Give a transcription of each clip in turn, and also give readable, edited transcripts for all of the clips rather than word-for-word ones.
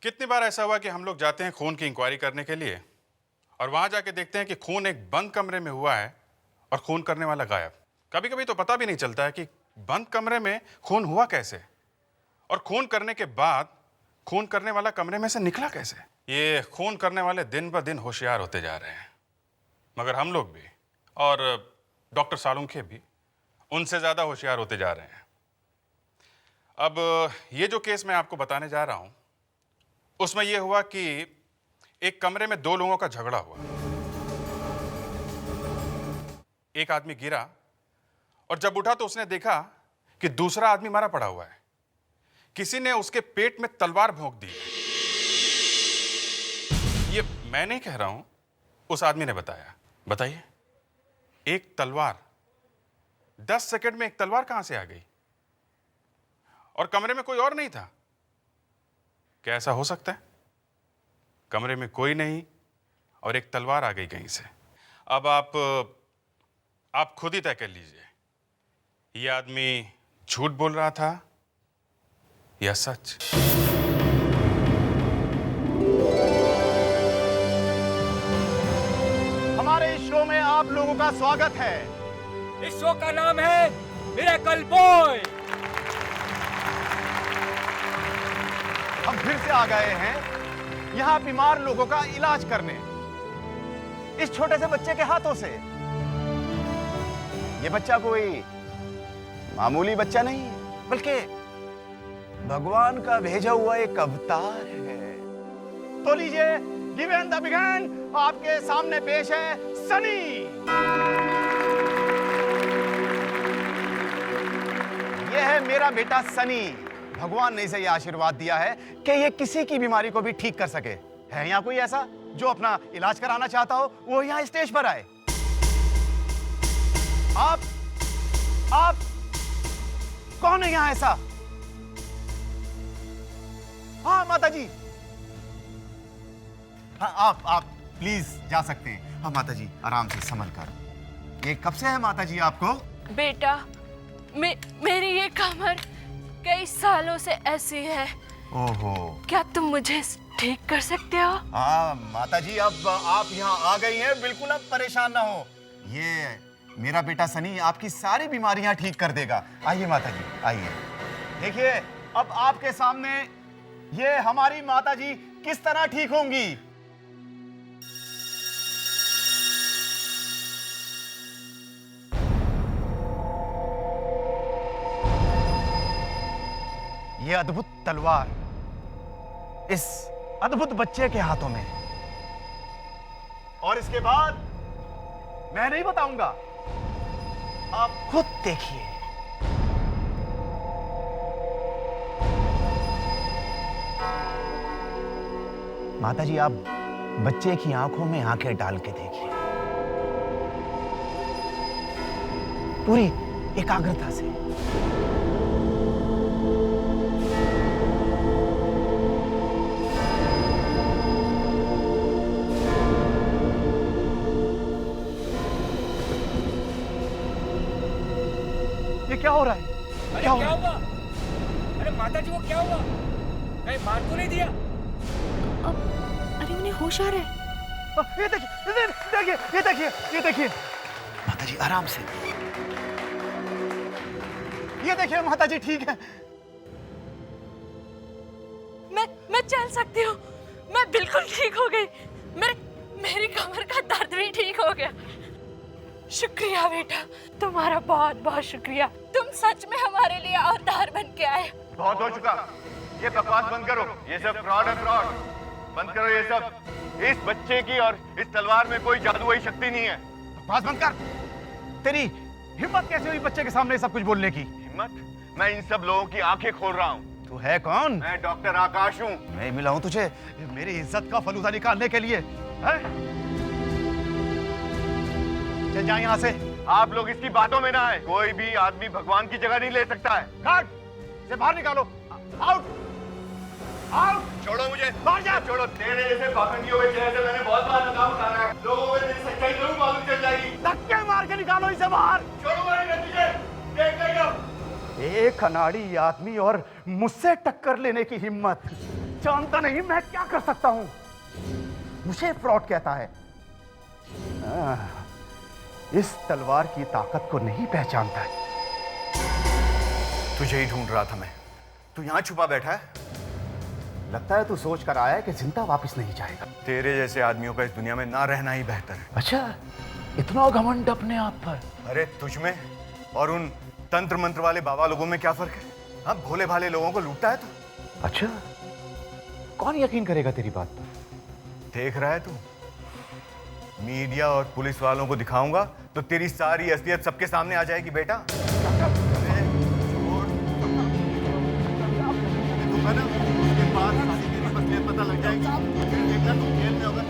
कितनी बार ऐसा हुआ कि हम लोग जाते हैं खून की इंक्वायरी करने के लिए और वहां जाके देखते हैं कि खून एक बंद कमरे में हुआ है और खून करने वाला गायब। कभी कभी तो पता भी नहीं चलता है कि बंद कमरे में खून हुआ कैसे और खून करने के बाद खून करने वाला कमरे में से निकला कैसे। ये खून करने वाले दिन ब दिन होशियार होते जा रहे हैं, मगर हम लोग भी और डॉक्टर सालुंखे भी उनसे ज़्यादा होशियार होते जा रहे हैं। अब ये जो केस मैं आपको बताने जा रहा हूं, उसमें यह हुआ कि एक कमरे में दो लोगों का झगड़ा हुआ। एक आदमी गिरा और जब उठा तो उसने देखा कि दूसरा आदमी मरा पड़ा हुआ है। किसी ने उसके पेट में तलवार भोंक दी। ये मैं नहीं कह रहा हूं, उस आदमी ने बताया। बताइए, एक तलवार, 10 सेकंड में एक तलवार कहां से आ गई? और कमरे में कोई और नहीं था। क्या ऐसा हो सकता है? कमरे में कोई नहीं और एक तलवार आ गई कहीं से। अब आप खुद ही तय कर लीजिए, ये आदमी झूठ बोल रहा था या सच। हमारे इस शो में आप लोगों का स्वागत है। इस शो का नाम है मिरेकल बॉय। हम फिर से आ गए हैं यहाँ बीमार लोगों का इलाज करने, इस छोटे से बच्चे के हाथों से। ये बच्चा कोई मामूली बच्चा नहीं है, बल्कि भगवान का भेजा हुआ एक अवतार है। तो लीजिए, गिवन द बिगन, आपके सामने पेश है सनी। यह है मेरा बेटा सनी। भगवान ने इसे यह आशीर्वाद दिया है कि ये किसी की बीमारी को भी ठीक कर सके। है यहाँ कोई ऐसा जो अपना इलाज कराना चाहता हो, वो यहाँ स्टेज पर आए। आप कौन है यहाँ ऐसा? हाँ माता जी, हाँ आप प्लीज जा सकते हैं। हाँ माता जी, आराम से संभल कर। ये कब से है माता जी आपको? बेटा, मेरी ये कमर कई सालों से ऐसी है। ओहो, क्या तुम मुझे ठीक कर सकते हो? हाँ माता जी, अब आप यहाँ आ गई हैं, बिल्कुल अब परेशान ना हो। ये मेरा बेटा सनी आपकी सारी बीमारियां ठीक कर देगा। आइए माता जी, आइए। देखिए, अब आपके सामने ये हमारी माता जी किस तरह ठीक होंगी। ये अद्भुत तलवार इस अद्भुत बच्चे के हाथों में, और इसके बाद मैं नहीं बताऊंगा, आप खुद देखिए। माता जी, आप बच्चे की आंखों में आंखें डाल के देखिए, पूरी एकाग्रता से। ये क्या हो रहा है? अरे क्या हुआ? अरे माता जी, वो क्या हुआ? कहीं मार तो नहीं दिया? अरे उन्हें होश आ रहा है। ये देखिए, ये देखिए माता जी, आराम से। ये देखिए माता जी, ठीक है। मैं चल सकती हूँ। मैं बिल्कुल ठीक हो गई। मेरी कमर का दर्द भी ठीक हो गया। शुक्रिया बेटा, तुम्हारा बहुत बहुत शुक्रिया। तुम सच में हमारे लिए अवतार बन के आए। बहुत हो चुका, ये बकवास बंद करो। ये सब फ्रॉड है, फ्रॉड। बंद करो ये सब। इस बच्चे की और इस तलवार में कोई जादुई शक्ति नहीं है। बकवास बंद कर। तेरी हिम्मत कैसे हुई बच्चे के सामने सब कुछ बोलने की? हिम्मत? मैं इन सब लोगों की आंखें खोल रहा हूँ। तू है कौन? मैं डॉक्टर आकाश हूँ। मैं मिला हूँ तुझे मेरी इज्जत का फलूदा निकालने के लिए, है? चल जा यहाँ से। आप लोग इसकी बातों में ना आए। कोई भी आदमी भगवान की जगह नहीं ले सकता है। गार्ड, इसे बाहर निकालो। Out, out. छोड़ो मुझे, बाहर जा। छोड़ो। तेरे जैसे पाखंडियों के चेहरे से मैंने बहुत बार नकाब उतारा है। लोगों को तेरी सच्चाई जरूर मालूम चल जाएगी। धक्के मार के निकालो इसे बाहर। छोड़ो मेरे नतीजे, देख लो। एक अनाड़ी आदमी और मुझसे टक्कर लेने की हिम्मत। जानता नहीं मैं क्या कर सकता हूं। मुझे फ्रॉड कहता है। इस तलवार की ताकत को नहीं पहचानता है। तुझे ही ढूंढ रहा था मैं। तू यहां छुपा बैठा है। लगता है तू सोच कर आया है कि जिंदा वापस नहीं जाएगा। तेरे जैसे आदमियों का इस दुनिया में ना रहना ही बेहतर है। अच्छा, इतना घमंड अपने आप पर? अरे तुझ में और उन तंत्र मंत्र वाले बाबा लोगों में क्या फर्क है? हाँ, भोले भाले लोगों को लूटता है तू। अच्छा, कौन यकीन करेगा तेरी बात पर? देख रहा है तू? मीडिया और पुलिस वालों को दिखाऊंगा तो तेरी सारी असलियत सबके सामने आ जाएगी बेटा। पता लग जाएगा, फिर देखना तू जेल में होगा।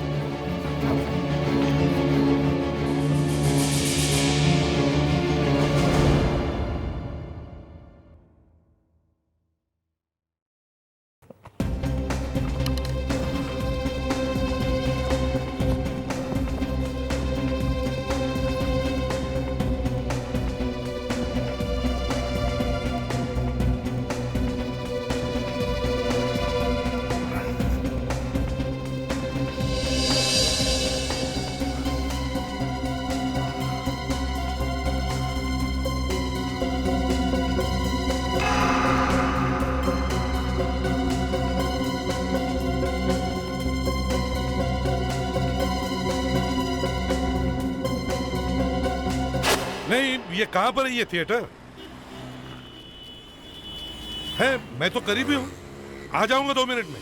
नहीं, ये कहां पर है ये थिएटर? है, मैं तो करीब ही हूं। आ जाऊंगा 2 मिनट में।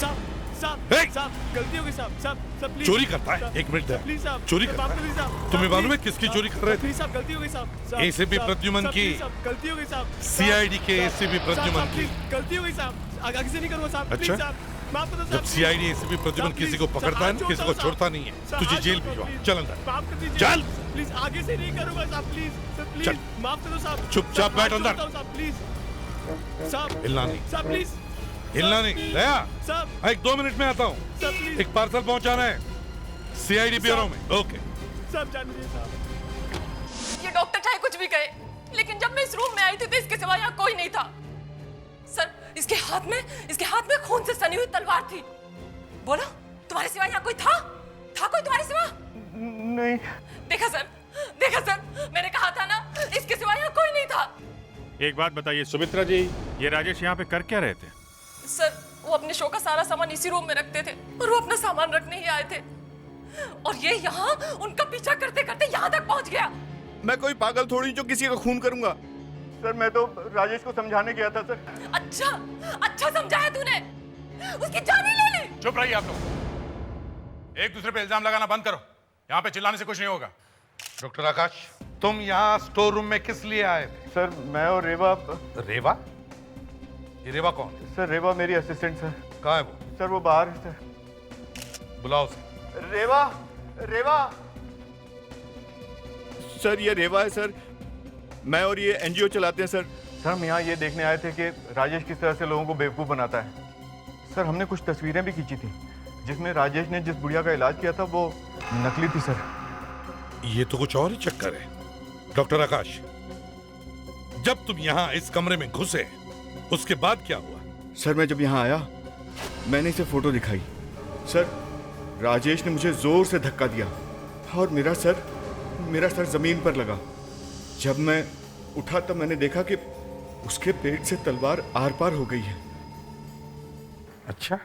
साहब, साहब, हे! साहब, गलती हो गई साहब, साहब, साहब, प्लीज। चोरी करता है। 1 मिनट दे। प्लीज साहब, चोरी माफ करता कर दीजिए है। साहब। तुम्हें साहब, मालूम है प्लीज। किसकी चोरी कर रहे थे? प्लीज साहब, गलती हो गई साहब। साहब, एसीपी साहब, प्रद्युमन साहब, की। प्लीज साहब, गलती हो गई साहब। सीआईडी के साहब, एसीपी साहब, प्रद्युमन साहब, की। प्लीज, गलती हो गई साहब। आगे से नहीं करूंगा साहब, प्लीज अच्छा? साहब, माफ कर दो जब साहब। सीआईडी एसीपी प्रद्युमन साहब, किसी को प्लीज, पकड़ता है ना, साहब, किसी को साहब, छोड़ता नहीं है। साहब, तुझे हाथ जेल छोड़ो, भिजवा। प्लीज। चल अंदर। माफ कर दीजिए चल। प्लीज, आगे से नहीं करूंगा साहब, प्लीज प्लीज, चल। माफ करो साहब। चुपचाप साहब, बैठ हाथ अंदर। जोड़ता हूं साहब, प्लीज साहब। हिलना नहीं। साहब प्लीज, हिलना नहीं। दया, साहब, एक 2 मिनट में आता हूँ। साहब प्लीज, एक पार्सल पहुंचाना है सीआईडी ब्यूरो में। ओके। साहब जान लीजिए साहब। ये डॉक्टर चाहे कुछ भी कहे, लेकिन जब मैं इस रूम में आई थी तो इसके सिवा यहाँ कोई नहीं था। सर, इसके हाथ में खून से सनी हुई तलवार थी। बोलो, तुम्हारे सिवा यहाँ कोई था? था कोई तुम्हारे सिवा? नहीं। देखा सर, मैंने कहा था ना, इसके सिवा यहाँ कोई नहीं था। एक बात बताइए सुमित्रा जी, ये राजेश यहाँ पे कर क्या रहे थे? सर, वो अपने शो का सारा सामान इसी रूम में रखते थे और वो अपना सामान रखने ही आए थे और ये यहाँ उनका पीछा करते करते यहाँ तक पहुँच गया। मैं कोई पागल थोड़ी जो किसी का खून करूंगा। सर, मैं तो राजेश को समझाने गया था सर। अच्छा समझाया तूने, उसकी जान ही ले ली। चुप रहिए आप लोग। एक दूसरे पे इल्जाम लगाना बंद करो। यहाँ पे चिल्लाने से कुछ नहीं होगा। डॉक्टर आकाश, तुम यहाँ स्टोर रूम में किस लिए आए थे? सर, मैं और रेवा। रेवा? ये रेवा कौन है? सर, रेवा मेरी असिस्टेंट सर। कहाँ है वो? सर, वो बाहर है सर। बुलाओ उसे। रेवा सर, ये रेवा है सर। मैं और ये एनजीओ चलाते हैं सर। सर, हम यहाँ ये देखने आए थे कि राजेश किस तरह से लोगों को बेवकूफ़ बनाता है। सर, हमने कुछ तस्वीरें भी खींची थी जिसमें राजेश ने जिस बुढ़िया का इलाज किया था वो नकली थी सर। ये तो कुछ और ही चक्कर है। डॉक्टर आकाश, जब तुम यहाँ इस कमरे में घुसे उसके बाद क्या हुआ? सर, मैं जब यहाँ आया मैंने इसे फोटो दिखाई। सर, राजेश ने मुझे जोर से धक्का दिया और मेरा सर जमीन पर लगा। जब मैं उठा तब मैंने देखा कि उसके पेट से तलवार आर पार हो गई है। अच्छा,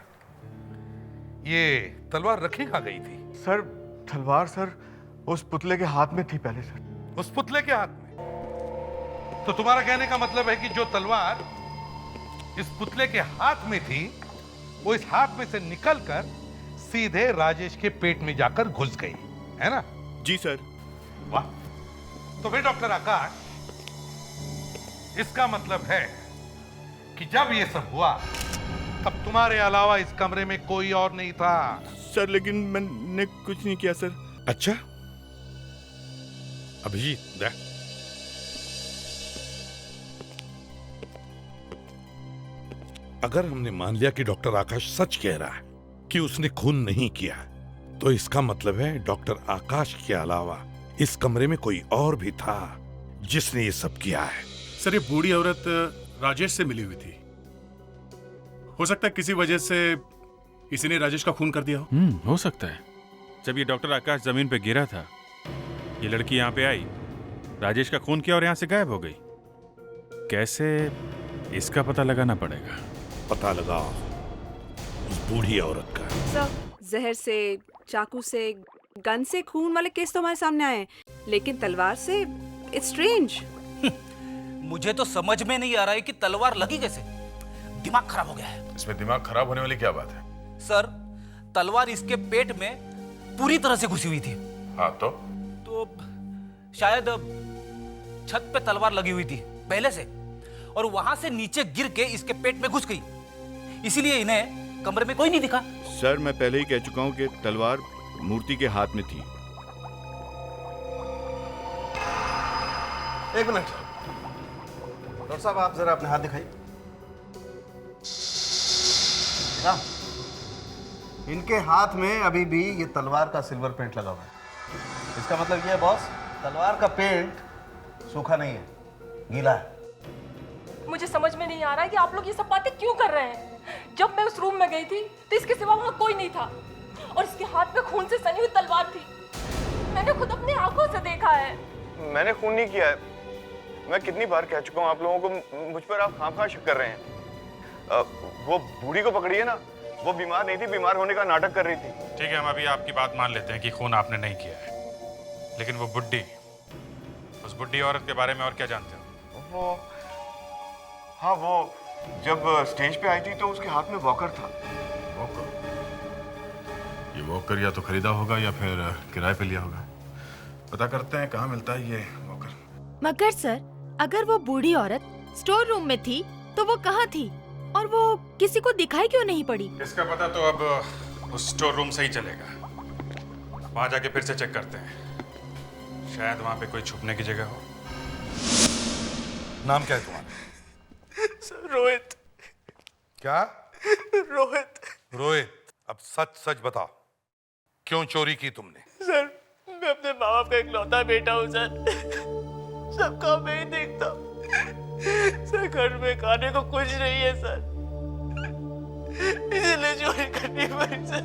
ये तलवार रखी कहाँ गई थी? सर, तलवार सर उस पुतले के हाथ में थी पहले सर। उस पुतले के हाथ में? तो तुम्हारा कहने का मतलब है कि जो तलवार इस पुतले के हाथ में थी वो इस हाथ में से निकलकर सीधे राजेश के पेट में जाकर घुस गई, है ना? जी सर। वाह! तो फिर डॉक्टर आकाश, इसका मतलब है कि जब ये सब हुआ तब तुम्हारे अलावा इस कमरे में कोई और नहीं था। सर, लेकिन मैंने कुछ नहीं किया सर। अच्छा, अभिजीत दे। अगर हमने मान लिया कि डॉक्टर आकाश सच कह रहा है कि उसने खून नहीं किया, तो इसका मतलब है डॉक्टर आकाश के अलावा इस कमरे में कोई और भी था जिसने ये सब किया है। सर, ये बूढ़ी औरत राजेश से मिली हुई थी हो सकता है किसी वजह से किसी ने राजेश का खून कर दिया हो। हो सकता है। जब ये डॉक्टर आकाश जमीन पे गिरा था, ये लड़की यहाँ पे आई, राजेश का खून किया और यहाँ से गायब हो गई। कैसे, इसका पता लगाना पड़ेगा। पता लगाओ उस बूढ़ी औरत का। सर, जहर से, चाकू से, गन से खून वाले केस तो हमारे सामने आए हैं, लेकिन तलवार से इट्स स्ट्रेंज। मुझे तो समझ में नहीं आ रहा है कि तलवार लगी कैसे। दिमाग खराब हो गया है। इसमें दिमाग खराब होने वाली क्या बात है? सर, तलवार इसके पेट में पूरी तरह से घुसी हुई थी। हाँ तो शायद छत पे तलवार लगी हुई थी पहले से, और वहां से नीचे गिर के इसके पेट में घुस गई। इसीलिए इन्हें कमरे में कोई नहीं दिखा। सर, मैं पहले ही कह चुका हूँ कि तलवार मूर्ति के हाथ में थी। एक मिनट डॉक्टर साहब, आप जरा अपने हाथ दिखाइए। हाँ, इनके हाथ में अभी भी ये तलवार का सिल्वर पेंट लगा हुआ है। इसका मतलब ये है बॉस, तलवार का पेंट सूखा नहीं है, गीला है। मुझे समझ में नहीं आ रहा है कि आप लोग ये सब बातें क्यों कर रहे हैं। जब मैं उस रूम में गई थी तो इसके सिवा वहां कोई नहीं था, और इसके हाथ में खून से सनी हुई तलवार थी। मैंने खुद अपनी आंखों से देखा है। मैंने खून नहीं किया है। मैं कितनी बार कह चुका हूँ आप लोगों को, मुझ पर आप खामखा शक कर रहे हैं। वो बूढ़ी को पकड़िए ना, वो बीमार नहीं थी, बीमार होने का नाटक कर रही थी। ठीक है, हम अभी आपकी बात मान लेते हैं कि खून आपने नहीं किया है, लेकिन वो बुड्ढी, उस बुड्ढी औरत के बारे में और क्या जानते हो? वो जब स्टेज पे आई थी तो उसके हाथ में वॉकर था। वॉकर? ये वॉकर या तो खरीदा होगा या फिर किराए पे लिया होगा। पता करते हैं कहाँ मिलता है ये वॉकर। मगर सर, अगर वो बूढ़ी औरत स्टोर रूम में थी तो वो कहाँ थी, और वो किसी को दिखाई क्यों नहीं पड़ी? इसका पता तो अब उस स्टोर रूम से ही चलेगा। वहां जाके फिर से चेक करते हैं, शायद वहां पे कोई छुपने की जगह हो। नाम क्या है तुम्हारा? सर, रोहित। क्या? रोहित। रोहित, अब सच सच बताओ, क्यों चोरी की तुमने? सर, मैं अपने माँ बाप का इकलौता बेटा हूँ सर। सब काम मैं ही देखता हूँ सर। घर में खाने को कुछ नहीं है सर, इसलिए चोरी करनी पड़ी सर।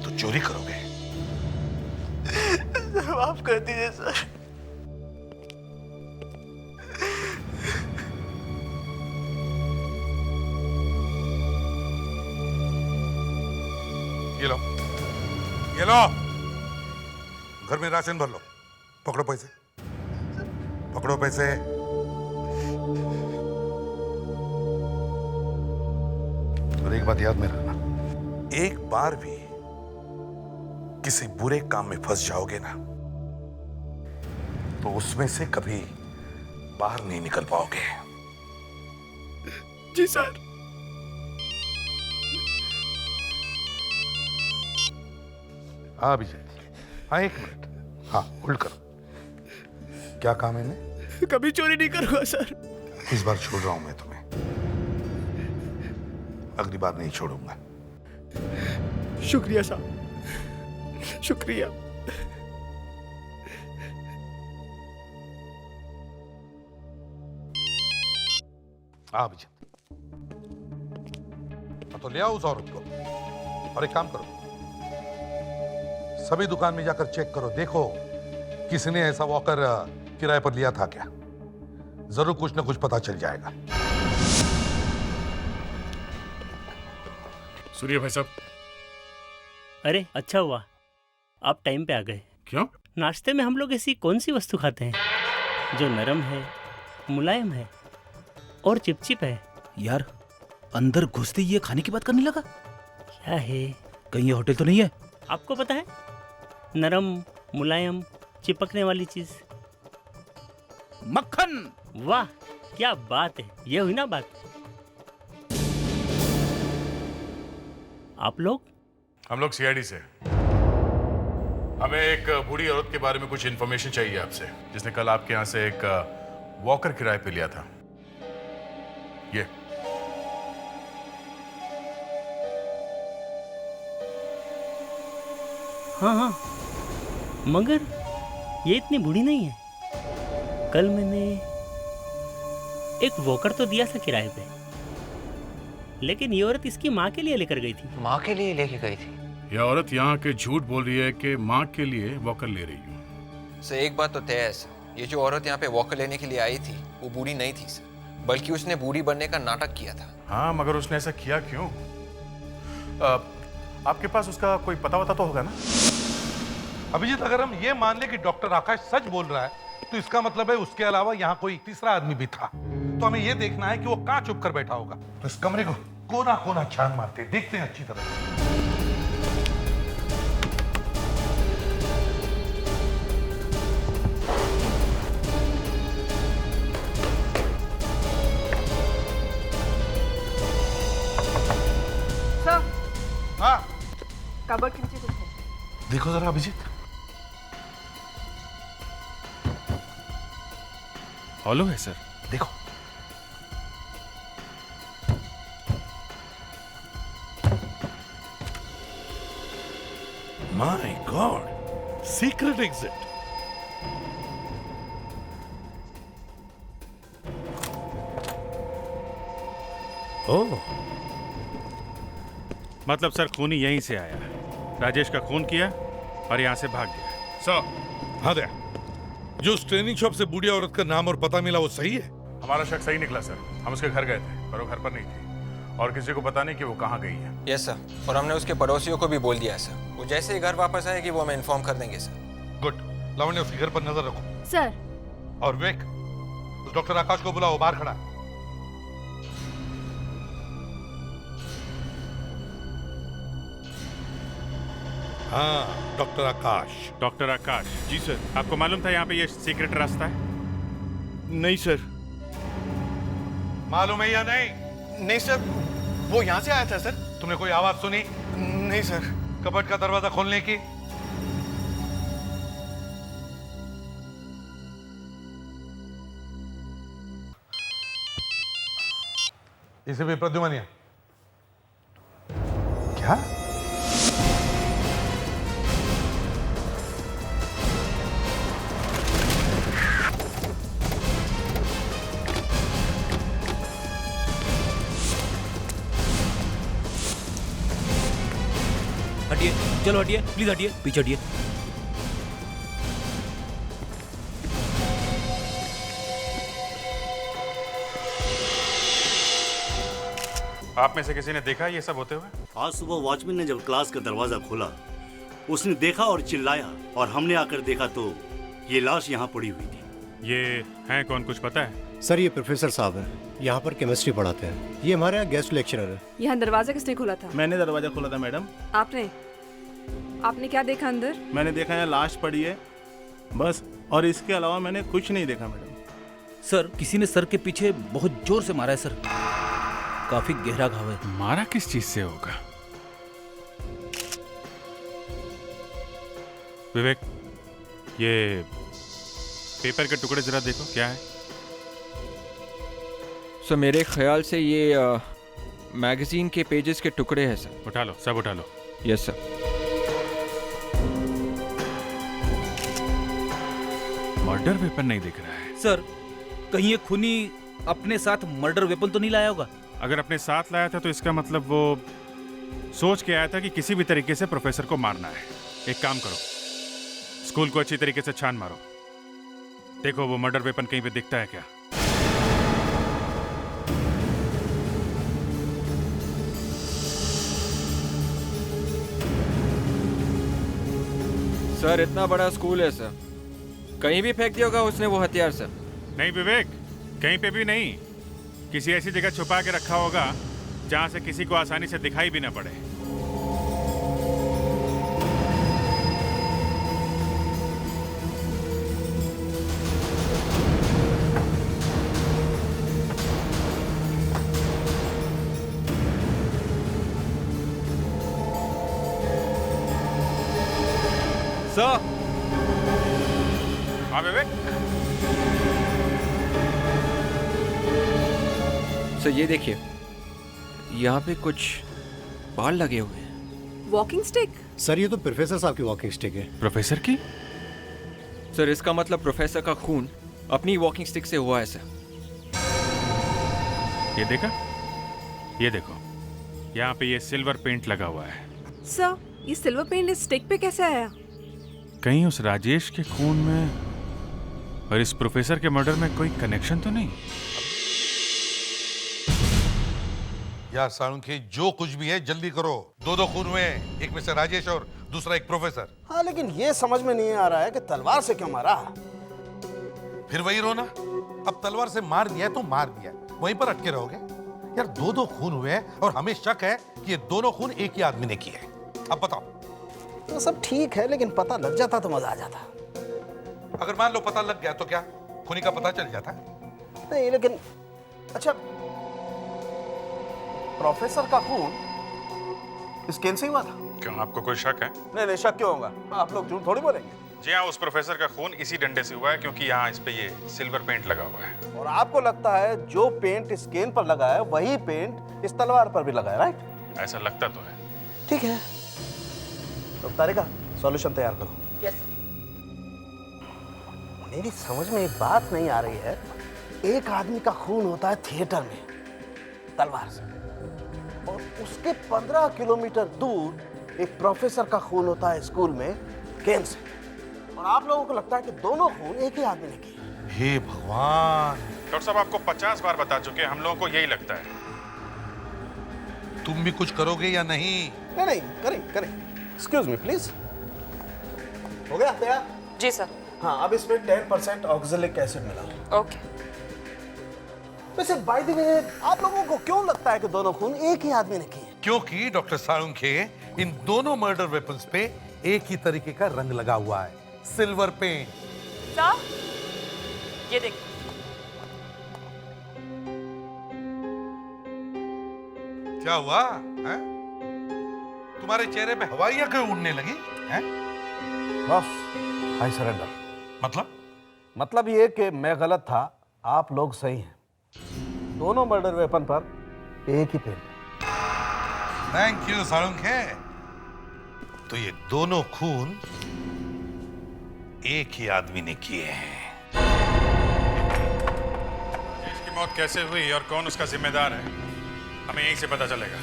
तो चोरी करोगे? माफ कर दीजिए सर। ये लो, ये लो, घर में राशन भर लो। पकड़ो पैसे, पकड़ो पैसे। और एक बात याद में रखना, एक बार भी किसी बुरे काम में फंस जाओगे ना तो उसमें से कभी बाहर नहीं निकल पाओगे। जी सर। हाँ विजय, हाँ एक मिनट, हाँ होल्ड करो। क्या काम है इन्हें? कभी चोरी नहीं करूंगा सर। इस बार छोड़ रहा हूं मैं तुम्हें, अगली बार नहीं छोड़ूंगा। शुक्रिया साहब, शुक्रिया। हाँ विजय, तो ले आओ उस औरत को। और एक काम करो, सभी दुकान में जाकर चेक करो, देखो किसी ने ऐसा वॉकर किराए पर लिया था क्या। जरूर कुछ ना कुछ पता चल जाएगा। सूर्य भाई साहब। अरे अच्छा हुआ आप टाइम पे आ गए। क्यों? नाश्ते में हम लोग ऐसी कौन सी वस्तु खाते हैं जो नरम है, मुलायम है और चिपचिप है? यार, अंदर घुसते ही ये खाने की बात करने लगा। क्या है? कहीं ये होटल तो नहीं है? आपको पता है, नरम, मुलायम, चिपकने वाली चीज। मक्खन। वाह क्या बात है, ये हुई ना बात। आप लोग? हम लोग सीआईडी से। हमें एक बूढ़ी औरत के बारे में कुछ इन्फॉर्मेशन चाहिए आपसे, जिसने कल आपके यहाँ से एक वॉकर किराए पे लिया था। ये हाँ हाँ, मगर ये इतनी बूढ़ी नहीं है। कल मैंने एक वॉकर तो दिया था किराए पे, लेकिन ये औरत इसकी माँ के लिए लेकर गई थी। माँ के लिए लेके गई थी? यह औरत यहाँ के झूठ बोल रही है कि माँ के लिए वॉकर ले रही हूँ। सर एक बात तो तय है सर, ये जो औरत यहाँ पे वॉकर लेने के लिए आई थी वो बूढ़ी नहीं थी सर, बल्कि उसने बूढ़ी बनने का नाटक किया था। हाँ, मगर उसने ऐसा किया क्यों? आपके पास उसका कोई पता वता तो होगा ना? अभिजीत, अगर हम ये मान ले कि डॉक्टर आकाश सच बोल रहा है तो इसका मतलब है उसके अलावा यहाँ कोई तीसरा आदमी भी था। तो हमें ये देखना है कि वो कहाँ छुप कर बैठा होगा। तो इस कमरे को कोना कोना छान मारते हैं, देखते हैं अच्छी तरह। हाँ, कबर्ड के नीचे कुछ है। देखो जरा अभिजीत। हॉलो है सर। देखो। My god, secret exit. Oh, मतलब सर खूनी यहीं से आया, राजेश का खून किया और यहाँ से भाग गया। सर, हाँ दया, जो उस ट्रेनिंग शॉप से बूढ़ी औरत का नाम और पता मिला वो सही है? हमारा शक सही निकला सर। हम उसके घर गए थे पर वो घर पर नहीं थी और किसी को पता नहीं कि वो कहाँ गई है। यस सर, और हमने उसके पड़ोसियों को भी बोल दिया है सर। वो जैसे ही घर वापस आएगी वो हमें इन्फॉर्म कर देंगे सर। गुड। लावण्य, उसके घर पर नजर रखो। सर। और विवेक, उस डॉक्टर आकाश को बुलाओ, बाहर खड़ा है। हाँ, डॉक्टर आकाश। डॉक्टर आकाश। जी सर। आपको मालूम था यहाँ पे ये सीक्रेट रास्ता है? नहीं सर। मालूम है या नहीं? नहीं सर, वो यहाँ से आया था सर। तुमने कोई आवाज सुनी? नहीं सर। कबर्ड का दरवाजा खोलने की? इसे भी प्रद्युमन। क्या? हटिए, चलो हटिए, प्लीज हटिए, पीछे हटिए। आप में से किसी ने देखा ये सब होते हुए? आज सुबह वॉचमैन ने जब क्लास का दरवाजा खोला, उसने देखा और चिल्लाया, और हमने आकर देखा तो ये लाश यहाँ पड़ी हुई थी। ये हैं कौन, कुछ पता है? सर, ये प्रोफेसर साहब हैं, यहाँ पर केमिस्ट्री पढ़ाते हैं। ये हमारे यहाँ गेस्ट लेक्चरर है। यहाँ दरवाजा किसने खोला था? मैंने दरवाजा खोला था मैडम। आपने क्या देखा अंदर? मैंने देखा यहाँ लाश पड़ी है बस, और इसके अलावा मैंने कुछ नहीं देखा मैडम। सर, किसी ने सर के पीछे बहुत जोर से मारा है सर, काफी गहरा घाव है। मारा किस चीज से होगा? विवेक, ये पेपर के टुकड़े जरा देखो, क्या है? सर मेरे ख्याल से ये मैगजीन के पेजेस के टुकड़े हैं सर। उठा लो, सब उठा लो। Yes sir. मर्डर वेपन नहीं दिख रहा है सर। कहीं ये खूनी अपने साथ मर्डर वेपन तो नहीं लाया होगा? अगर अपने साथ लाया था तो इसका मतलब वो सोच के आया था कि किसी भी तरीके से प्रोफेसर को मारना है। एक काम करो, स्कूल को अच्छी तरीके से छान मारो, देखो वो मर्डर वेपन कहीं पे दिखता है क्या। सर इतना बड़ा स्कूल है सर, कहीं भी फेंक दिया होगा उसने वो हथियार सर। नहीं विवेक, कहीं पे भी नहीं, किसी ऐसी जगह छुपा के रखा होगा जहां से किसी को आसानी से दिखाई भी ना पड़े। सर। हाँ विवेक। सर ये देखिए, यहाँ पे कुछ बाल लगे हुए हैं। Walking stick? सर, ये तो प्रोफेसर साहब की वॉकिंग स्टिक है। प्रोफेसर की? सर इसका मतलब प्रोफेसर का खून अपनी वॉकिंग स्टिक से हुआ है सर। ये देखा, ये देखो, यहाँ पे ये सिल्वर पेंट लगा हुआ है। सर, ये सिल्वर पेंट इस स्टिक पे कैसे आया? कहीं उस राजेश के खून में और इस प्रोफेसर के मर्डर में कोई कनेक्शन तो नहीं? यार साळुंखे, जो कुछ भी है जल्दी करो। दो खून हुए, एक में से राजेश और दूसरा एक प्रोफेसर। हाँ, लेकिन ये समझ में नहीं आ रहा है कि तलवार से क्यों मारा। फिर वही रोना, अब तलवार से मार दिया तो मार दिया, वहीं पर अटके रहोगे? यार दो खून हुए हैं और हमें शक है कि ये दोनों खून एक ही आदमी ने किए हैं। अब बताओ। तो सब ठीक है, लेकिन पता लग जाता तो मजा आ जाता। अगर मान लो पता लग गया तो क्या खूनी का पता चल जाता? नहीं, लेकिन अच्छा, प्रोफेसर का खून इस केन से ही हुआ था? क्यों, आपको कोई शक है? नहीं, शक क्यों होगा? आप लोग झूठ थोड़ी बोलेंगे। जी हाँ, उस प्रोफेसर का खून इसी डंडे से हुआ है क्योंकि यहाँ इस पे ये सिल्वर पेंट लगा हुआ है। और आपको लगता है जो पेंट इस केन पर लगा है वही पेंट इस तलवार पर भी लगा है, राइट? ऐसा लगता तो है। ठीक है, तो तारिका सॉल्यूशन तैयार करो। यस। मेरी समझ में एक बात नहीं आ रही है। एक आदमी का खून होता है थिएटर में तलवार से, और उसके 15 किलोमीटर दूर एक प्रोफेसर का खून होता है स्कूल में केन से, और आप लोगों को लगता है कि दोनों खून एक ही आदमी ने किए। हे भगवान! डॉक्टर साहब आपको 50 बार बता चुके हैं, हम लोगों को यही लगता है। तुम भी कुछ करोगे या नहीं? नहीं, करें। Excuse me please. हो गया तैयार? जी सर। हाँ, अब इसमें 10% ऑक्सैलिक एसिड मिला। ओके। वैसे बाय द वे, आप लोगों को क्यों लगता है कि दोनों खून एक ही आदमी ने किए? क्योंकि डॉक्टर साळुंखे, इन दोनों मर्डर वेपन्स पे एक ही तरीके का रंग लगा हुआ है, सिल्वर पेंट। सर, ये देखिए। क्या हुआ है? तुम्हारे चेहरे पे हवाइयां क्यों उड़ने लगी हैं? बस, आई सरेंडर। मतलब ये कि मैं गलत था, आप लोग सही हैं। दोनों मर्डर वेपन पर एक ही पेंट। Thank you Salunkhe. तो ये दोनों खून एक ही आदमी ने किए हैं। इसकी मौत कैसे हुई और कौन उसका जिम्मेदार है, हमें यहीं से पता चलेगा।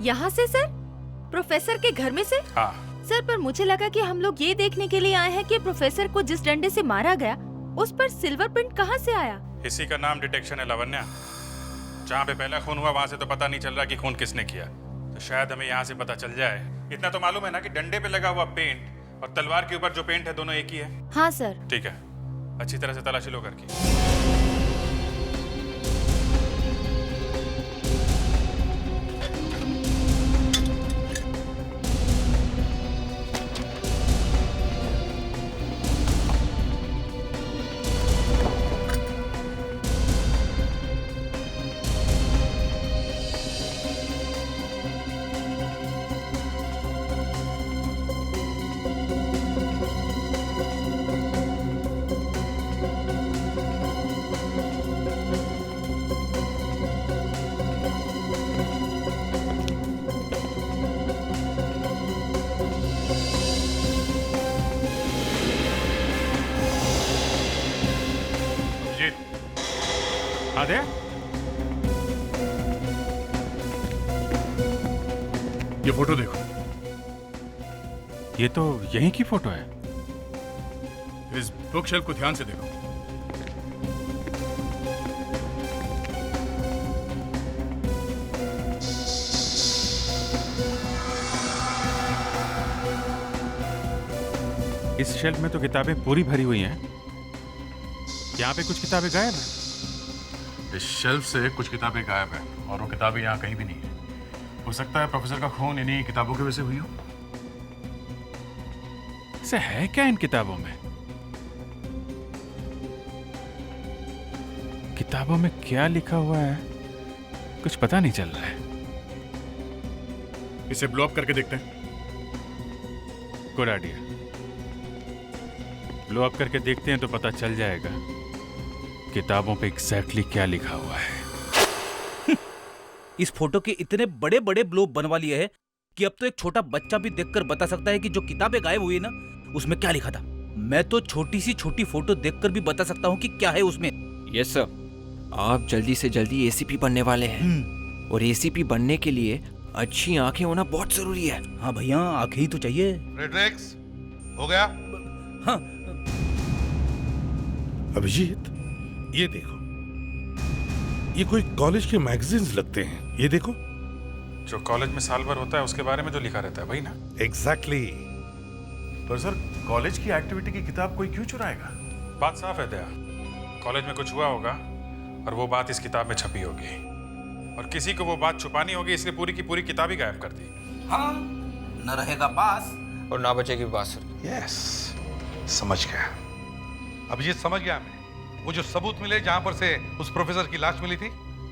यहाँ से सर? प्रोफेसर के घर में से? हाँ सर, पर मुझे लगा कि हम लोग ये देखने के लिए आए हैं कि प्रोफेसर को जिस डंडे से मारा गया उस पर सिल्वर पेंट कहाँ से आया? इसी का नाम डिटेक्शन है लावण्या। जहाँ पे पहला खून हुआ वहां से तो पता नहीं चल रहा कि खून किसने किया, तो शायद हमें यहाँ से पता चल जाए। इतना तो मालूम है ना कि डंडे पे लगा हुआ पेंट और तलवार के ऊपर जो पेंट है दोनों एक ही है। हाँ सर। ठीक है, अच्छी तरह से तलाशी लो करके। आदे, ये फोटो देखो। ये तो यहीं की फोटो है। इस बुक शेल्फ को ध्यान से देखो। इस शेल्फ में तो किताबें पूरी भरी हुई हैं। यहाँ पे कुछ किताबें गायब हैं। इस शेल्फ से कुछ किताबें गायब हैं और वो किताबें यहाँ कहीं भी नहीं है। हो सकता है प्रोफेसर का खून इन्हीं किताबों की वजह से हुई हो। ऐसा है क्या इन किताबों में? किताबों में क्या लिखा हुआ है कुछ पता नहीं चल रहा है। इसे ब्लो अप करके देखते हैं। Good idea. ब्लो अप करके देखते हैं तो पता चल जाएगा किताबों पे एग्जैक्टली क्या लिखा हुआ है। इस फोटो के इतने बड़े बड़े ब्लो बनवा लिए हैं कि अब तो एक छोटा बच्चा भी देखकर बता सकता है कि जो किताबें गायब हुई है ना उसमें क्या लिखा था। मैं तो छोटी सी छोटी फोटो देखकर भी बता सकता हूँ कि क्या है उसमें। यस सर, आप जल्दी से जल्दी एसीपी बनने वाले हैं। और एसीपी बनने के लिए अच्छी आंखें होना बहुत जरूरी है। हाँ भैया, आंखें ही तो चाहिए। फ्रेडरिक्स, हो गया? हाँ। अभिजीत, ये देखो, ये कोई कॉलेज के मैगजीन्स लगते हैं। ये देखो, जो कॉलेज में साल भर होता है उसके बारे में जो लिखा रहता है वही ना? एग्जैक्टली। पर सर, कॉलेज की एक्टिविटी की किताब कोई क्यों चुराएगा? बात साफ है दया, कॉलेज में कुछ हुआ होगा और वो बात इस किताब में छपी होगी और किसी को वो बात छुपानी होगी, इसलिए पूरी की पूरी किताब ही गायब कर दी। हाँ, न रहेगा बास और ना बचेगी बांसुरी। यस, समझ गया। अभिजीत, समझ गया मैं। वो जो सबूत मिले जहां पर से उस प्रोफेसर की लाश मिली थी,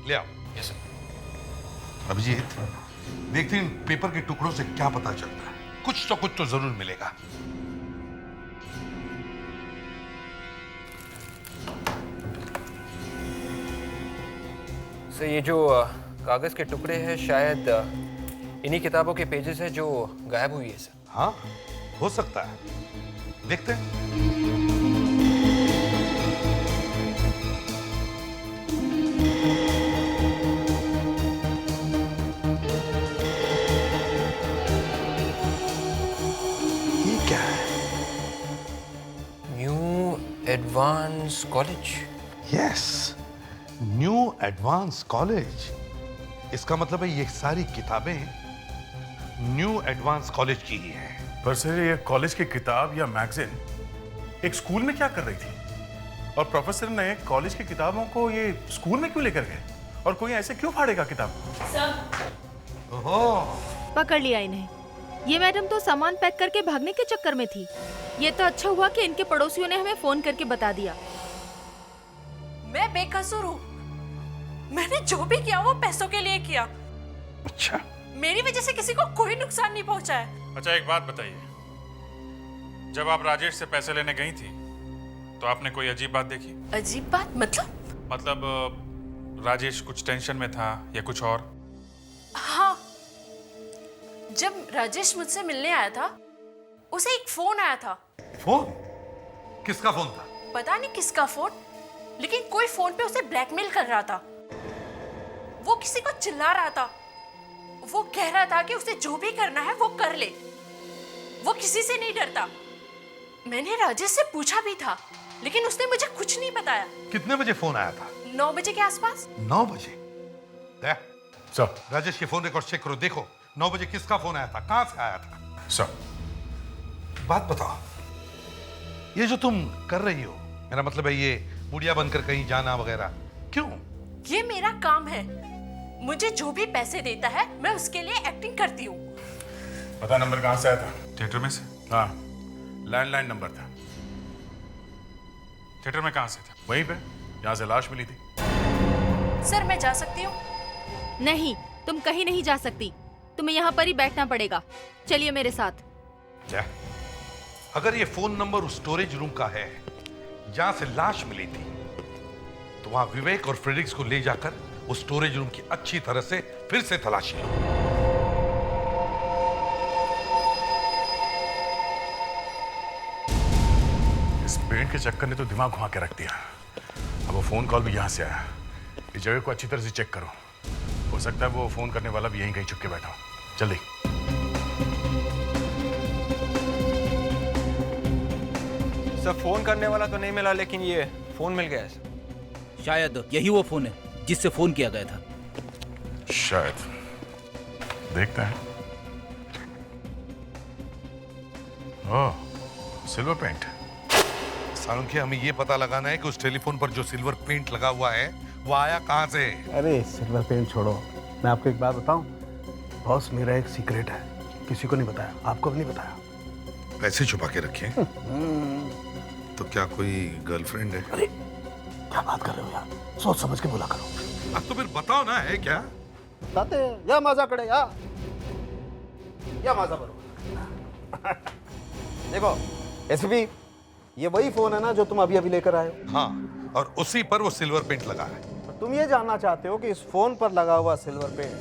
ले आओ। Yes sir. अभिजीत, देखते हैं इन पेपर के टुकड़ों से क्या पता चलता है। कुछ तो जरूर मिलेगा। सर, ये जो कागज के टुकड़े हैं शायद इन्हीं किताबों के पेजेस हैं जो गायब हुई है सर। हाँ, हो सकता है, देखते हैं। ये क्या है? New advance college. Yes, new advance college. इसका मतलब है ये सारी किताबें न्यू एडवांस कॉलेज की ही हैं। पर सर, ये कॉलेज की किताब या मैगजीन एक स्कूल में क्या कर रही थी? और प्रोफेसर ने कॉलेज की किताबों को ये स्कूल में क्यों लेकर गए? और कोई ऐसे क्यों फाड़ेगा किताब? ओहो, पकड़ लिया इन्हें। ये मैडम तो सामान पैक करके भागने के चक्कर में थी। ये तो अच्छा हुआ कि इनके पड़ोसियों ने हमें फोन करके बता दिया। मैं बेकसूर हूँ। मैंने जो भी किया वो पैसों के लिए किया। अच्छा, मेरी वजह से किसी को कोई नुकसान नहीं पहुंचा है। अच्छा, एक बात बताइए, जब आप राजेश से पैसे लेने गई थी तो आपने कोई अजीब बात देखी? अजीब बात मतलब राजेश कुछ टेंशन में था या कुछ और? हाँ, जब राजेश मुझसे मिलने आया था उसे एक फोन आया था। फोन? किसका फोन था? पता नहीं किसका फोन, लेकिन कोई फोन पे उसे ब्लैकमेल कर रहा था। वो किसी को चिल्ला रहा था। वो कह रहा था कि उसे जो भी करना है वो कर ले, वो किसी से नहीं डरता। मैंने राजेश से पूछा भी था, लेकिन उसने मुझे कुछ नहीं बताया। कितने बजे फोन आया था? 9 बजे के आसपास। 9 बजे? सर, राजेश के फोन रिकॉर्ड चेक करो, देखो 9 बजे किसका फोन आया था, कहां से आया था। सर, बात बताओ, ये जो तुम कर रही हो, मेरा मतलब है ये बुढ़िया बनकर कहीं जाना वगैरह, क्यों? ये मेरा काम है। मुझे जो भी पैसे देता है मैं उसके लिए एक्टिंग करती हूँ। पता नंबर कहाँ से आया था? थिएटर में से? हाँ, लैंडलाइन नंबर था। थिएटर में कहाँ से था? वहीं पे जहाँ से लाश मिली थी। सर, मैं जा सकती हूँ? नहीं, तुम कहीं नहीं जा सकती। तुम्हें यहाँ पर ही बैठना पड़ेगा। चलिए मेरे साथ। क्या? अगर ये फोन नंबर उस स्टोरेज रूम का है जहां से लाश मिली थी, तो वहां विवेक और फ्रेडरिक्स को ले जाकर उस स्टोरेज रूम की अच्छी तरह से फिर से तलाशी लो। इस पेंट के चक्कर ने तो दिमाग घुमा के रख दिया। अब वो फोन कॉल भी यहाँ से आया। इस जगह को अच्छी तरह से चेक करो, हो सकता है वो फोन करने वाला भी यहीं कहीं छुप के बैठा हो। जल्दी। सर, फोन करने वाला तो नहीं मिला, लेकिन ये फोन मिल गया है सर। शायद यही वो फोन है जिससे फोन किया गया था। शायद, देखते हैं। ओह, सिल्वर पेंट। सालुंखी, हमें ये पता लगाना है कि उस टेलीफोन पर जो सिल्वर पेंट लगा हुआ है वो आया कहां से। अरे सिल्वर पेंट छोड़ो, मैं आपको एक बात बताऊं। बॉस, मेरा एक सीक्रेट है, किसी को नहीं बताया। आपको भी नहीं बताया। पैसे छुपा के रखे? तो क्या कोई गर्लफ्रेंड है? अरे क्या बात कर रहे हो यार, सोच समझ के बोला करो। अब तो फिर बताओ ना, है क्या? बताते या मजा करे या मजा करो। देखो एसपी, ये वही फोन है ना जो तुम अभी अभी लेकर आए हो? हाँ, और उसी पर वो सिल्वर पेंट लगा है। तो तुम ये जानना चाहते हो कि इस फोन पर लगा हुआ सिल्वर पेंट,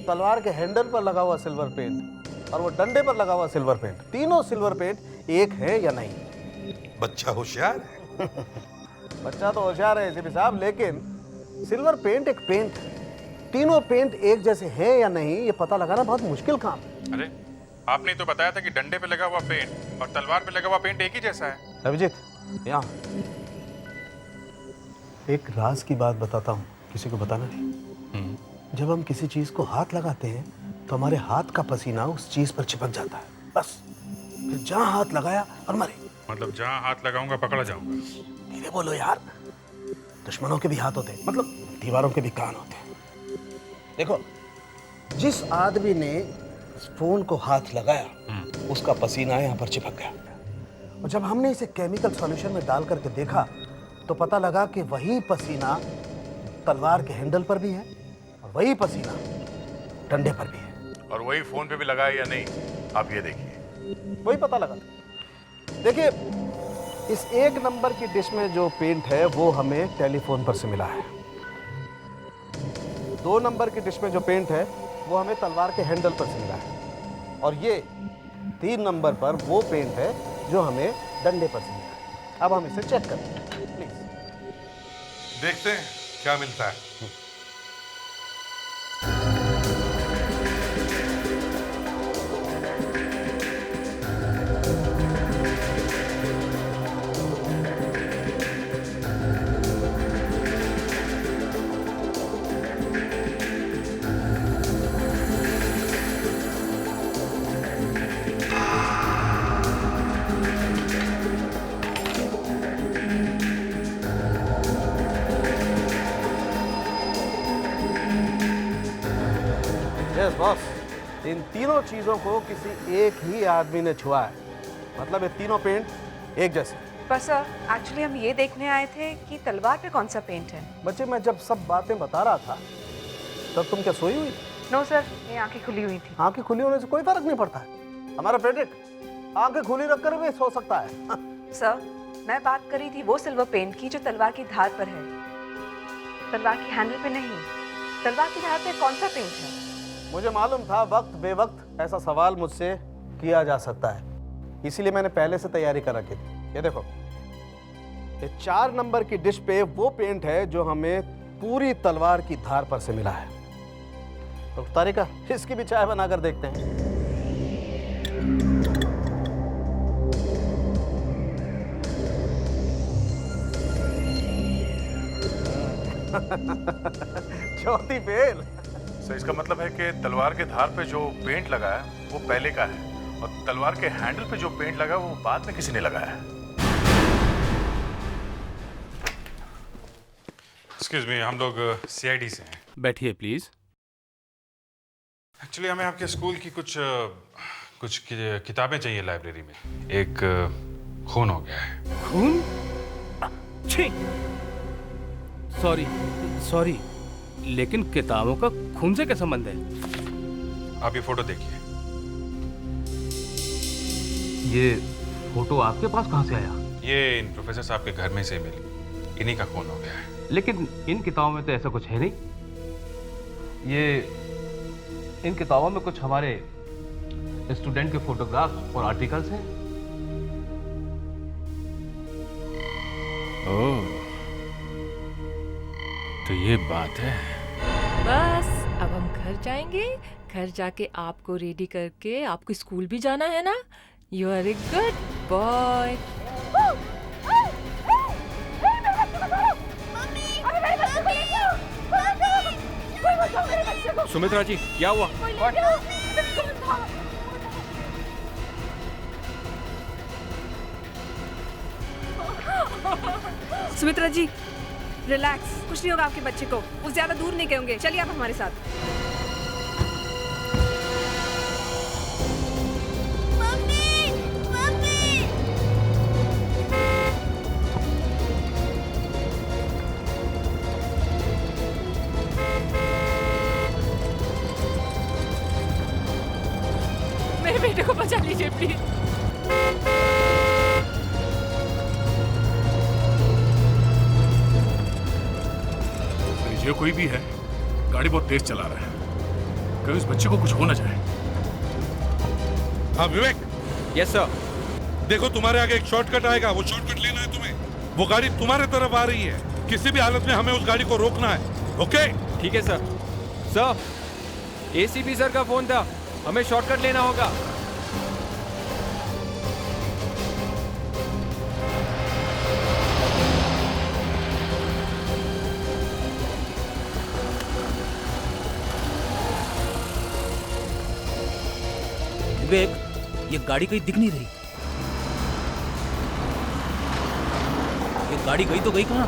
तलवार के हैंडल पर लगा हुआ सिल्वर पेंट और वो डंडे पर लगा हुआ सिल्वर पेंट, तीनों सिल्वर पेंट एक है या नहीं? बच्चा होशियार है। बच्चा तो होशियार है एसपी साहब, लेकिन सिल्वर पेंट एक पेंट है, तीनों पेंट एक जैसे हैं या नहीं ये पता लगाना बहुत मुश्किल काम है। अरे आपने तो बताया था कि डंडे पे लगा हुआ पेंट और तलवार पे लगा हुआ पेंट एक ही जैसा है। अभिजीत, यहाँ एक राज की बात बताता हूँ, किसी को बताना नहीं। जब हम किसी चीज को हाथ लगाते हैं तो हमारे हाथ का पसीना उस चीज पर चिपक जाता है, बस। फिर जहां हाथ लगाया और मरे। मतलब जहां हाथ लगाऊंगा पकड़ा जाऊंगा। धीरे बोलो यार, दुश्मनों के भी हाथ होते हैं, मतलब दीवारों के भी कान होते हैं। देखो, जिस आदमी ने इस फोन को हाथ लगाया उसका पसीना यहाँ पर चिपक गया, और जब हमने इसे केमिकल सॉल्यूशन में डाल करके देखा तो पता लगा कि वही पसीना तलवार के हैंडल पर भी है और वही पसीना डंडे पर भी है। और वही फोन पे भी लगा है या नहीं, आप ये देखिए। वही पता लगा। देखिए, इस 1 नंबर की डिश में जो पेंट है वो हमें टेलीफोन पर से मिला है। 2 नंबर की डिश में जो पेंट है वो हमें तलवार के हैंडल पर से मिला है, और ये 3 नंबर पर वो पेंट है जो हमें डंडे पर से मिला है। अब हम इसे चेक करते हैं, प्लीज। देखते हैं क्या मिलता है। यस बॉस, इन तीनों चीजों को किसी एक ही आदमी ने छुआ है, मतलब ये तीनों पेंट एक जैसे। पर सर, एक्चुअली हम ये देखने आए थे कि तलवार पे कौन सा पेंट है। बच्चे, मैं जब सब बातें बता रहा था तब तुम क्या सोई हुई? नो सर, मेरी आंखें खुली हुई थी। आंखें खुली होने से कोई फर्क नहीं पड़ता है। हमारा फ्रेडरिक आंखें खुली रखकर भी सो सकता है। सर, मैं बात कर रही थी वो सिल्वर पेंट की जो तलवार की धार पर है, तलवार की हैंडल पे नहीं। तलवार की धार पे कौन सा पेंट है? मुझे मालूम था वक्त बेवक्त ऐसा सवाल मुझसे किया जा सकता है, इसीलिए मैंने पहले से तैयारी कर रखी थी। ये देखो, ये 4 नंबर की डिश पे वो पेंट है जो हमें पूरी तलवार की धार पर से मिला है। तो तारिका, इसकी भी चाय बनाकर देखते हैं। चौथी फेल। सर, इसका मतलब है कि तलवार के धार पे जो पेंट लगा है वो पहले का है, और तलवार के हैंडल पे जो पेंट लगा है वो बाद में किसी ने लगाया है। एक्सक्यूज मी, हम लोग CID से हैं। बैठिए प्लीज। एक्चुअली हमें आपके स्कूल की कुछ किताबें चाहिए लाइब्रेरी में। एक खून हो गया है। खून? छी, सॉरी, लेकिन किताबों का खून से क्या संबंध है? आप ये फोटो देखिए। ये फोटो आपके पास कहाँ से आया? ये इन प्रोफेसर साहब के घर में से मिली। इन्हीं का खून हो गया है। लेकिन इन किताबों में तो ऐसा कुछ है नहीं। ये इन किताबों में कुछ हमारे स्टूडेंट के फोटोग्राफ्स और आर्टिकल्स हैं। ओह, तो ये बात है। बस अब हम घर जाएंगे। घर जाके आपको रेडी करके आपको स्कूल भी जाना है ना। You are a good boy. Sumitra ji, क्या हुआ? सुमित्रा जी, रिलैक्स, कुछ नहीं होगा आपके बच्चे को। वो ज्यादा दूर नहीं गए। चलिए आप हमारे साथ। मेरे बेटे को बचा लीजिए प्लीज। जो कोई भी है, गाड़ी बहुत तेज चला रहा है, कभी उस बच्चे को कुछ हो ना जाए। हाँ विवेक। Yes sir. देखो, तुम्हारे आगे एक शॉर्टकट आएगा, वो शॉर्टकट लेना है तुम्हें। वो गाड़ी तुम्हारे तरफ आ रही है, किसी भी हालत में हमें उस गाड़ी को रोकना है। ओके? ठीक है सर। सर, एसीपी सर का फोन था, हमें शॉर्टकट लेना होगा। विवेक, ये गाड़ी कहीं दिख नहीं रही। ये गाड़ी गई तो गई कहाँ?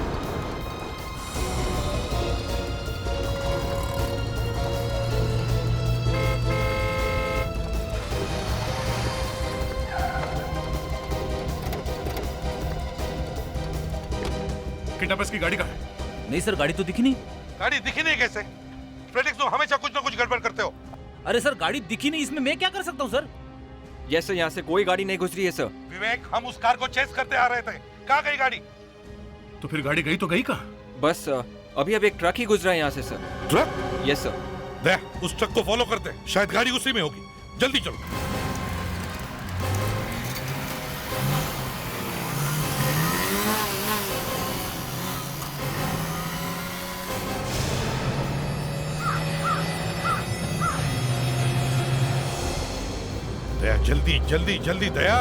किडनैपर्स की गाड़ी कहाँ है? नहीं सर, गाड़ी तो दिखी नहीं। गाड़ी दिखी नहीं कैसे? फ्रेडिक्स, तुम हमेशा कुछ ना कुछ गड़बड़ करते हो। अरे सर, गाड़ी दिखी नहीं, इसमें मैं क्या कर सकता हूँ सर? यस सर, यहाँ से कोई गाड़ी नहीं गुजरी है सर। विवेक, हम उस कार को चेस करते आ रहे थे, कहाँ गई गाड़ी? तो फिर गाड़ी गई तो गई कहाँ? बस अभी अब एक ट्रक ही गुजरा है यहाँ से सर। ट्रक? Yes sir. देख, उस ट्रक को फॉलो करते हैं, शायद गाड़ी उसी में होगी। जल्दी चलो। दया, जल्दी जल्दी जल्दी दया।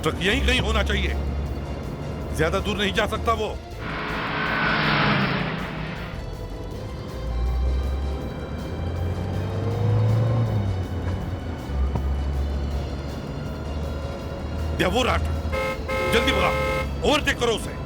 ट्रक यहीं कहीं होना चाहिए, ज्यादा दूर नहीं जा सकता वो। दया, वो रहा ट्रक, जल्दी भगा, ओवरटेक करो उसे।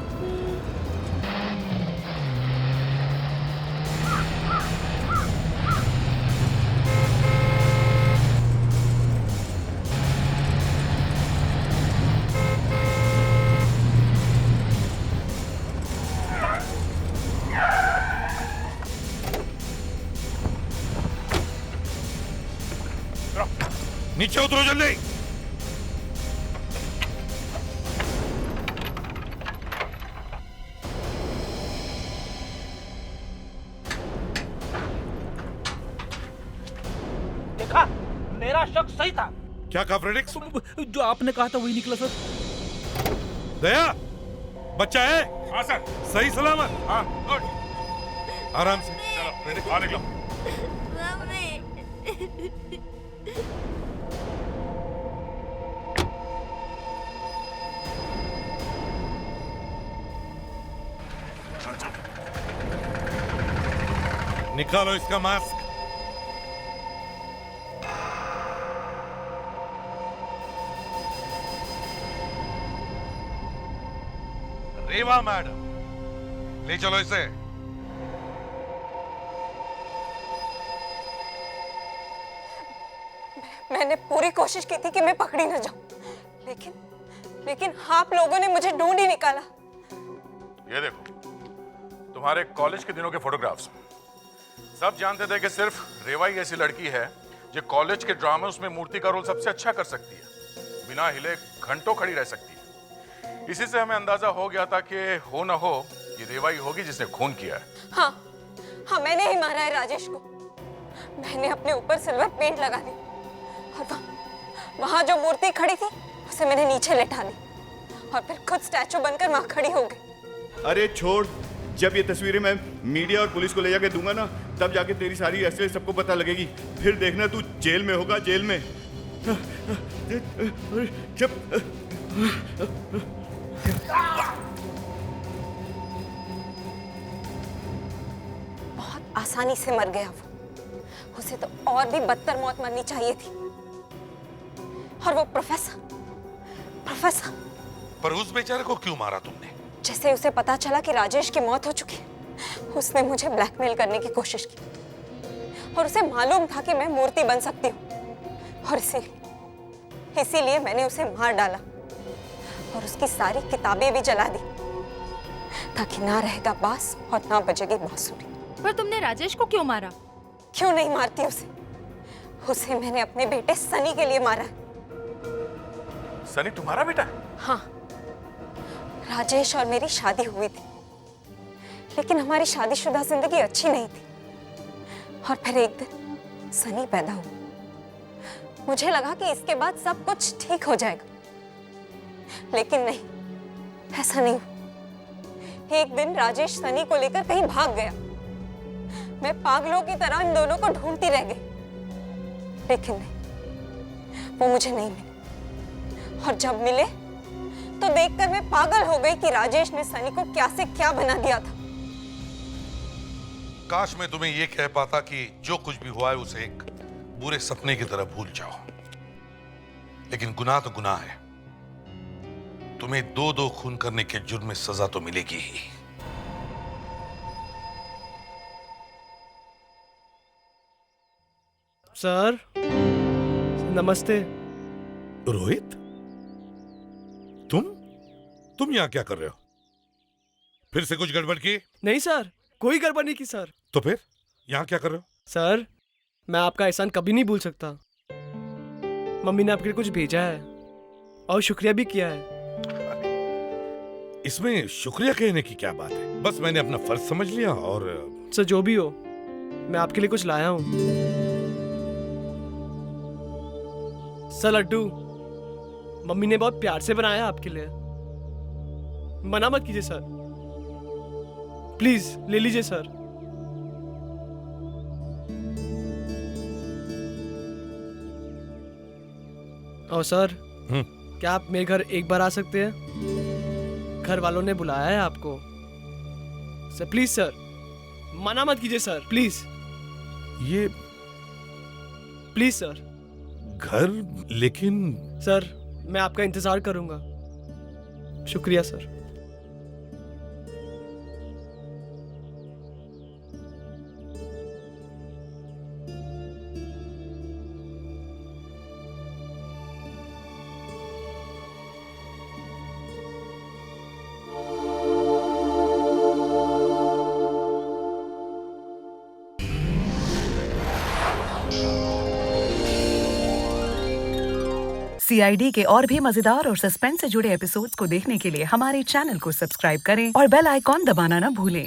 नीचे उतरो जल्दी। देखा, मेरा शक सही था। क्या कहा फ्रेडिक्स? जो आपने कहा था वही निकला सर। दया, बच्चा है? हाँ सर। सही सलामत? हाँ, गुड। आराम से चलो फ्रेडिक्स, बाहर निकलो। निकालो इसका मास्क। रेवा मैडम, ले चलो इसे। मैंने पूरी कोशिश की थी कि मैं पकड़ी न जाऊं, लेकिन आप लोगों ने मुझे ढूंढ ही निकाला। ये देखो, तुम्हारे कॉलेज के दिनों के फोटोग्राफ्स। सब जानते थे कि सिर्फ रेवा ही ऐसी लड़की है जो कॉलेज के ड्रामा में मूर्ति का रोल सबसे अच्छा कर सकती है, बिना हिले घंटों खड़ी रह सकती है। इसी से हमें अंदाजा हो गया था कि हो ना हो ये रेवा ही होगी जिसने खून किया है। हाँ, मैंने ही मारा है राजेश को। मैंने अपने ऊपर सिल्वर पेंट लगा दी और वहां जो मूर्ति खड़ी थी उसे मैंने नीचे लेटा ली और फिर खुद स्टैचू बनकर वहां खड़ी हो गई। अरे छोड़, जब ये तस्वीरें मैं मीडिया और पुलिस को ले जाके दूंगा ना, तब जाके तेरी सारी असलियत सबको पता लगेगी। फिर देखना तू जेल में होगा, जेल में। बहुत आसानी से मर गया वो, उसे तो और भी बदतर मौत मरनी चाहिए थी। और वो प्रोफेसर पर उस बेचारे को क्यों मारा तुमने? जैसे उसे पता चला कि राजेश की मौत हो चुकी है, उसने मुझे ब्लैकमेल करने की कोशिश की और उसे मालूम था कि मैं मूर्ति बन सकती हूँ और इसीलिए मैंने उसे मार डाला और उसकी सारी किताबें भी जला दी ताकि ना रहेगा बांस और ना बजेगी बांसुरी। पर तुमने राजेश को क्यों मारा? क्यों नहीं मारती उसे मैंने अपने बेटे सनी के लिए मारा है। सनी तुम्हारा बेटा? हाँ, राजेश और मेरी शादी हुई थी, लेकिन हमारी शादीशुदा जिंदगी अच्छी नहीं थी और फिर एक दिन सनी पैदा हुआ। मुझे लगा कि इसके बाद सब कुछ ठीक हो जाएगा, लेकिन नहीं, ऐसा नहीं हुआ। एक दिन राजेश सनी को लेकर कहीं भाग गया मैं पागलों की तरह इन दोनों को ढूंढती रह गई, लेकिन नहीं, वो मुझे नहीं मिले। और जब मिले तो देखकर मैं पागल हो गई कि राजेश ने सनी को क्या से क्या बना दिया था। काश मैं तुम्हें ये कह पाता कि जो कुछ भी हुआ है उसे एक बुरे सपने की तरह भूल जाओ, लेकिन गुनाह तो गुनाह है। तुम्हें दो खून करने के जुर्म में सजा तो मिलेगी ही। सर नमस्ते। रोहित, तुम यहाँ क्या कर रहे हो? फिर से कुछ गड़बड़ की? नहीं सर, कोई गड़बड़ नहीं की सर। तो फिर यहाँ क्या कर रहे हो? सर मैं आपका एहसान कभी नहीं भूल सकता। मम्मी ने आपके लिए कुछ भेजा है और शुक्रिया भी किया है। इसमें शुक्रिया कहने की क्या बात है? बस मैंने अपना फर्ज समझ लिया। और सर जो भी हो, मैं आपके लिए कुछ लाया हूँ। सर लड्डू मम्मी ने बहुत प्यार से बनाया आपके लिए। मना मत कीजिए सर, प्लीज ले लीजिए सर। और सर क्या आप मेरे घर एक बार आ सकते हैं? घर वालों ने बुलाया है आपको। सर प्लीज सर, मना मत कीजिए सर, प्लीज। ये प्लीज सर। घर? लेकिन सर मैं आपका इंतजार करूंगा। शुक्रिया सर। CID के और भी मजेदार और सस्पेंस से जुड़े एपिसोड्स को देखने के लिए हमारे चैनल को सब्सक्राइब करें और बेल आइकॉन दबाना न भूलें।